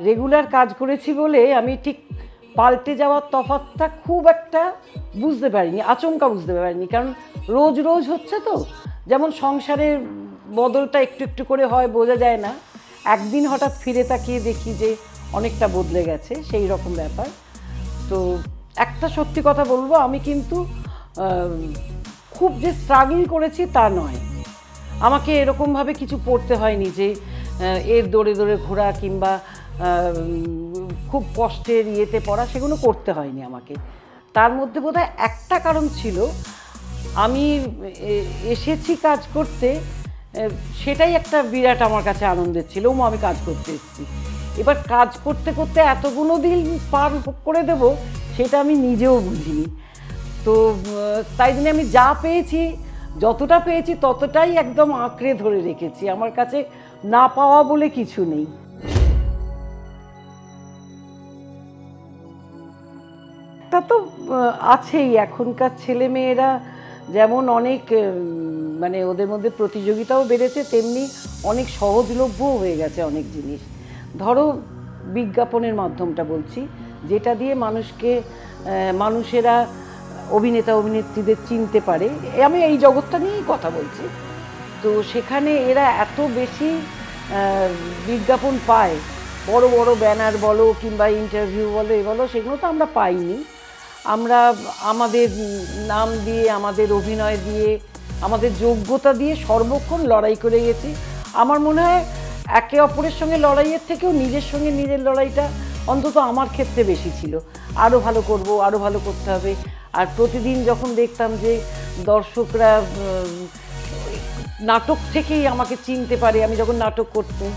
Regular কাজ করেছি বলে আমি ঠিক পাল্টে যাওয়ার তফাৎটা খুব একটা বুঝতে পারিনি, আচমকা বুঝতে পারিনি। কারণ রোজ রোজ হচ্ছে তো, যেমন সংসারের বদলটা একটু একটু করে হয়, বোঝা যায় না। একদিন হঠাৎ ফিরে তাকিয়ে দেখি যে অনেকটা বদলে গেছে, সেই রকম ব্যাপার। তো একটা সত্যি কথা বলবো, আমি কিন্তু খুব যে স্ট্রাগল করেছি তা নয়। আমাকে এরকমভাবে কিছু পড়তে হয়নি যে এর দৌড়ে দৌড়ে ঘোরা কিংবা খুব কষ্টের ইয়েতে পড়া, সেগুলো করতে হয়নি আমাকে। তার মধ্যে বোধহয় একটা কারণ ছিল, আমি এসেছি কাজ করতে, সেটাই একটা বিরাট আমার কাছে আনন্দের ছিল। আমি কাজ করতে এসেছি, এবার কাজ করতে করতে এতগুলো দিন পার করে দেব সেটা আমি নিজেও বুঝিনি। তো তাই জন্য আমি যা পেয়েছি, যতটা পেয়েছি ততটাই একদম আঁকড়ে ধরে রেখেছি। আমার কাছে না পাওয়া বলে কিছু নেই। তা তো আছেই। এখনকার ছেলে মেয়েরা যেমন অনেক মানে ওদের মধ্যে প্রতিযোগিতাও বেড়েছে, তেমনি অনেক সহজলভ্যও হয়ে গেছে অনেক জিনিস। ধরো বিজ্ঞাপনের মাধ্যমটা বলছি, যেটা দিয়ে মানুষেরা অভিনেতা অভিনেত্রীদের চিনতে পারে। আমি এই জগৎটা নিয়েই কথা বলছি। তো সেখানে এরা এত বেশি বিজ্ঞাপন পায়, বড় বড় ব্যানার বলো কিংবা ইন্টারভিউ বলো, এ বলো, সেগুলো তো আমরা পাইনি। আমরা আমাদের নাম দিয়ে, আমাদের অভিনয় দিয়ে, আমাদের যোগ্যতা দিয়ে সর্বক্ষণ লড়াই করে গেছি। আমার মনে হয় একে অপরের সঙ্গে লড়াইয়ের থেকেও নিজের সঙ্গে নিজের লড়াইটা অন্তত আমার ক্ষেত্রে বেশি ছিল। আরও ভালো করব, আরও ভালো করতে হবে। আর প্রতিদিন যখন দেখতাম যে দর্শকরা নাটক থেকেই আমাকে চিনতে পারে, আমি যখন নাটক করতাম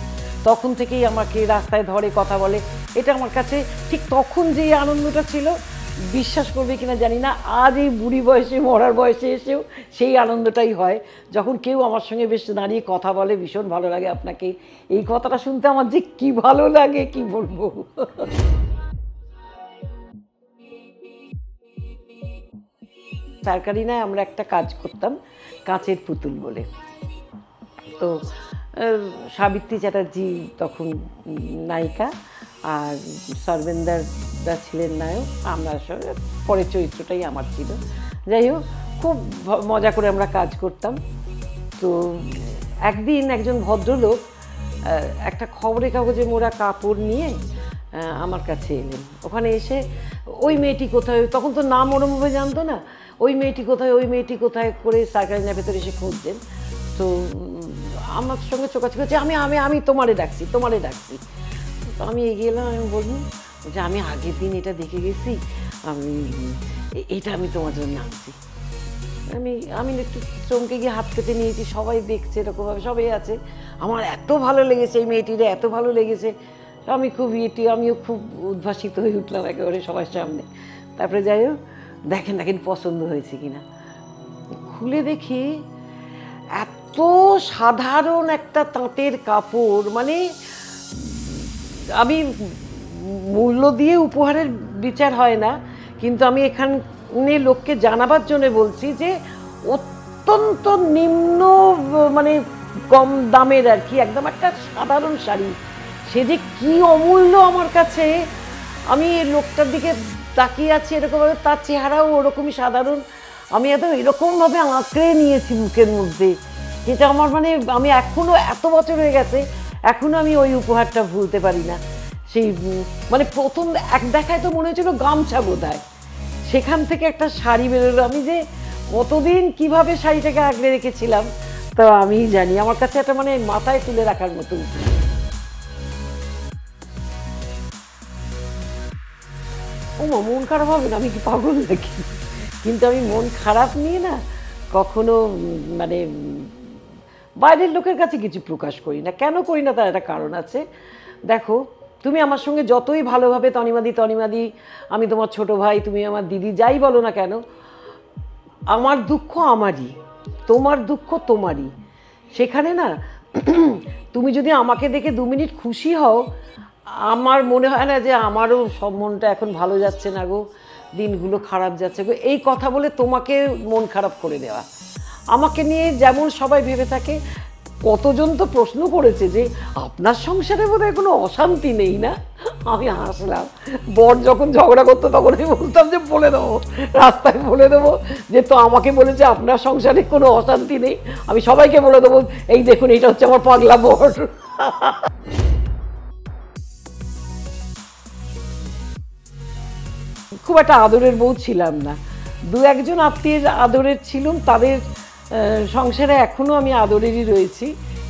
তখন থেকেই আমাকে রাস্তায় ধরে কথা বলে, এটা আমার কাছে ঠিক তখন যে আনন্দটা ছিল, বিশ্বাস করবে কিনা জানি না, আজ এই বুড়ি বয়সে, মরার বয়সে এসেও সেই আনন্দটাই হয় যখন কেউ আমার সঙ্গে বেশ দাঁড়িয়ে কথা বলে, ভীষণ ভালো লাগে আপনাকে। এই কথাটা শুনতে আমার যে কি ভালো লাগে কি বলবো। সরকারিনায় আমরা একটা কাজ করতাম, কাঁচের পুতুল বলে। তো সাবিত্রী চ্যাটার্জি তখন নায়িকা, আর সর্বেন্দারদা ছিলেন নায়ক। আমরা আসলে পরের চরিত্রটাই আমার ছিল। যাই হোক, খুব মজা করে আমরা কাজ করতাম। তো একদিন একজন ভদ্রলোক একটা খবরের কাগজে মোড়া কাপড় নিয়ে আমার কাছে এলেন। ওখানে এসে ওই মেয়েটি কোথায়, তখন তো নাম ওরমভাবে জানতো না, ওই মেয়েটি কোথায়, ওই মেয়েটি কোথায় করে সরকারিনার ভেতরে এসে খুঁজছেন। তো আমার সঙ্গে চোখাচোখি হচ্ছে, আমি আমি আমি তোমারে ডাকছি, তোমারে ডাকছি। তো আমি এগিয়ে এলাম, আমি বললাম যে আমি আগের দিন এটা দেখে গেছি, আমি তোমার জন্য আনছি। আমি একটু চমকে গিয়ে হাত পেতে নিয়েছি, সবাই দেখছে এরকমভাবে, সবাই আছে। আমার এত ভালো লেগেছে, এই মেয়েটিরা এত ভালো লেগেছে, আমি আমিও খুব উদ্ভাসিত হয়ে উঠলাম একেবারে সবার সামনে। তারপরে যাই হোক, দেখেন পছন্দ হয়েছে কিনা। খুলে দেখি এত সাধারণ একটা তাঁতের কাপড়, মানে আমি মূল্য দিয়ে উপহারের বিচার হয় না, কিন্তু আমি এখানে লোককে জানাবার জন্য বলছি যে অত্যন্ত নিম্ন, মানে কম দামের আর কি, একদম একটা সাধারণ শাড়ি। সে যে কি অমূল্য আমার কাছে। আমি লোকটার দিকে তাকিয়ে আছি এরকমভাবে, তার চেহারাও ওরকমই সাধারণ। আমি একদম এরকমভাবে আঁকড়ে নিয়েছি বুকের মধ্যে, যেটা আমার মানে আমি এখনও, এত বছর হয়ে গেছে, এখনও আমি ওই উপহারটা ভুলতে পারি না। সেই মানে প্রথম এক দেখায় তো মনে হয়েছিল গামছা বোধহয়, সেখান থেকে একটা শাড়ি বেরোলো। আমি যে কতদিন কিভাবে শাড়িটাকে আঁকড়ে রেখেছিলাম তা আমি জানি। আমার কাছে একটা মানে মাথায় তুলে রাখার মতো। ও মন খারাপ হবে না, আমি কি পাগল নাকি? কিন্তু আমি মন খারাপ নিয়ে না কখনো মানে বাইরের লোকের কাছে কিছু প্রকাশ করি না। কেন করি না তার একটা কারণ আছে। দেখো, তুমি আমার সঙ্গে যতই ভালোভাবে তনিমাদি, আমি তোমার ছোট ভাই, তুমি আমার দিদি, যাই বলো না কেন, আমার দুঃখ আমারই, তোমার দুঃখ তোমারই। সেখানে না তুমি যদি আমাকে দেখে 2 মিনিট খুশি হও, আমার মনে হয় না যে আমারও সব মনটা এখন ভালো যাচ্ছে না গো, দিনগুলো খারাপ যাচ্ছে গো, এই কথা বলে তোমাকে মন খারাপ করে দেওয়া। আমাকে নিয়ে যেমন সবাই ভেবে থাকে, কতজন তো প্রশ্ন করেছে যে আপনার সংসারে বোধহয় কোনো অশান্তি নেই না। আমি হাসলাম। বর যখন ঝগড়া করতো তখন আমি বলতাম যে বলে দেবো, রাস্তায় বলে দেবো যে তো আমাকে বলেছে আপনার সংসারে কোনো অশান্তি নেই, আমি সবাইকে বলে দেবো এই দেখুন এটা হচ্ছে আমার পাগলা বর। খুব একটা আদরের বউ ছিলাম না, দু একজন আত্মীয়ের আদরের ছিলাম, তাদের সংসারে এখনো আমি আদরেরই রয়েছি,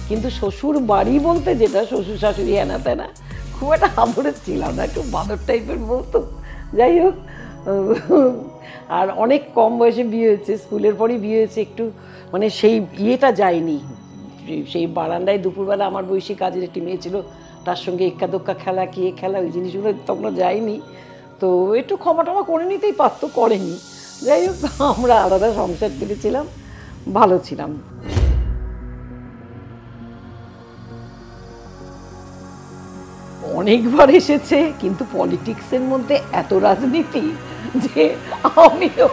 কিন্তু শ্বশুর বাড়ি বলতে যেটা শ্বশুর শাশুড়ি হেনা তেনা, খুব একটা আদরের ছিলাম না, একটু বাদর টাইপের বউ তো। যাই হোক, আর অনেক কম বয়সে বিয়ে হয়েছে, স্কুলের পরই বিয়ে হয়েছে, একটু মানে সেই ইয়েটা যায়নি, সেই বারান্দায় দুপুরবেলা আমার বয়সী কাজের একটি মেয়ে ছিল, তার সঙ্গে এক্কা দোক্কা খেলা কে খেলা ওই জিনিসগুলো তখনও যায়নি, তো একটু ক্ষমা টমা করে নিতেই পারতো, করেনি। যাই হোক, আমরা আলাদা সংসার করেছিলাম, ভালো ছিলাম। অনেকবার এসেছে, কিন্তু পলিটিক্সের মধ্যে এত রাজনীতি যে আমিও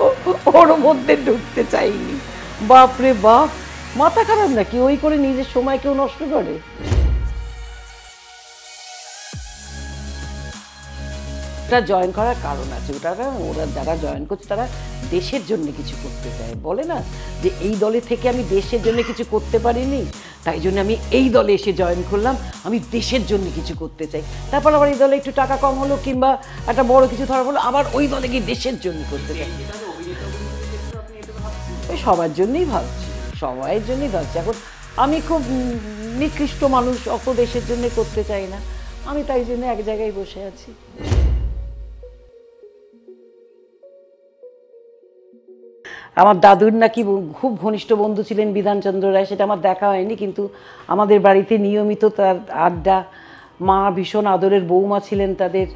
ওর মধ্যে ঢুকতে চাইনি। বাপরে বাপ, মাথা খারাপ নাকি, ওই করে নিজের সময় কেউ নষ্ট করে? ওটা জয়েন করার কারণ আছে, ওরা যারা জয়েন করছে তারা দেশের জন্য কিছু করতে চায়, বলে না যে এই দলে থেকে আমি দেশের জন্য কিছু করতে পারিনি, তাই জন্য আমি এই দলে এসে জয়েন করলাম, আমি দেশের জন্য কিছু করতে চাই। তারপর আবার এই দলে একটু টাকা কম হলো কিংবা একটা বড় কিছু ধরা হলো, আবার ওই দলে গিয়ে দেশের জন্য করতে চাই। সবার জন্যই ভাবছি, সবাইয়ের জন্যই ভাবছি। এখন আমি খুব নিকৃষ্ট মানুষ, অত দেশের জন্য করতে চাই না, আমি তাই জন্য এক জায়গায় বসে আছি। আমার দাদুর নাকি খুব ঘনিষ্ঠ বন্ধু ছিলেন বিধানচন্দ্র রায়, সেটা আমার দেখা হয়নি, কিন্তু আমাদের বাড়িতে নিয়মিত তার আড্ডা, মা ভীষণ আদরের বৌমা ছিলেন তাদের,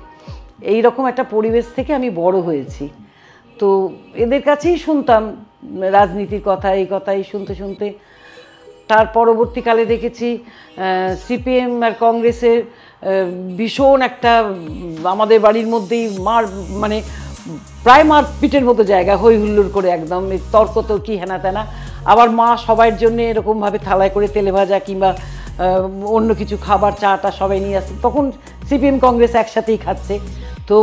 এই রকম একটা পরিবেশ থেকে আমি বড় হয়েছি। তো এদের কাছেই শুনতাম রাজনীতির কথা, এই কথাই শুনতে শুনতে তার পরবর্তীকালে দেখেছি সিপিএম আর কংগ্রেসের ভীষণ একটা আমাদের বাড়ির মধ্যেই মানে প্রায় মারপিটের মতো জায়গা, হই হুল্লোড় করে একদম তর্ক তর্কি হেনা তেনা। আবার মা সবার জন্য এরকমভাবে থালায় করে তেলে ভাজা কিংবা অন্য কিছু খাবার চাটা সবাই নিয়ে আসছে, তখন সিপিএম কংগ্রেস একসাথেই খাচ্ছে। তো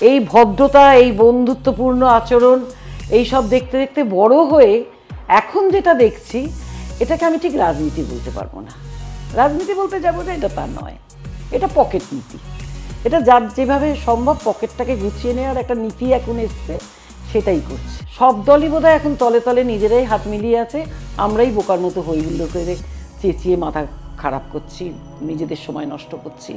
এই ভদ্রতা, এই বন্ধুত্বপূর্ণ আচরণ, এই সব দেখতে দেখতে বড় হয়ে এখন যেটা দেখছি, এটাকে আমি ঠিক রাজনীতি বলতে পারবো না। রাজনীতি বলতে যাবো না, এটা তা নয়, এটা পকেট নীতি। এটা যার যেভাবে সম্ভব পকেটটাকে গুছিয়ে নেওয়ার একটা নীতি এখন এসছে, সেটাই করছে। সব দলই বোধহয় এখন তলে তলে নিজেরাই হাত মিলিয়ে আছে, আমরাই বোকার মতো হই হুল্লোড় করে চেঁচিয়ে মাথা খারাপ করছি, নিজেদের সময় নষ্ট করছি।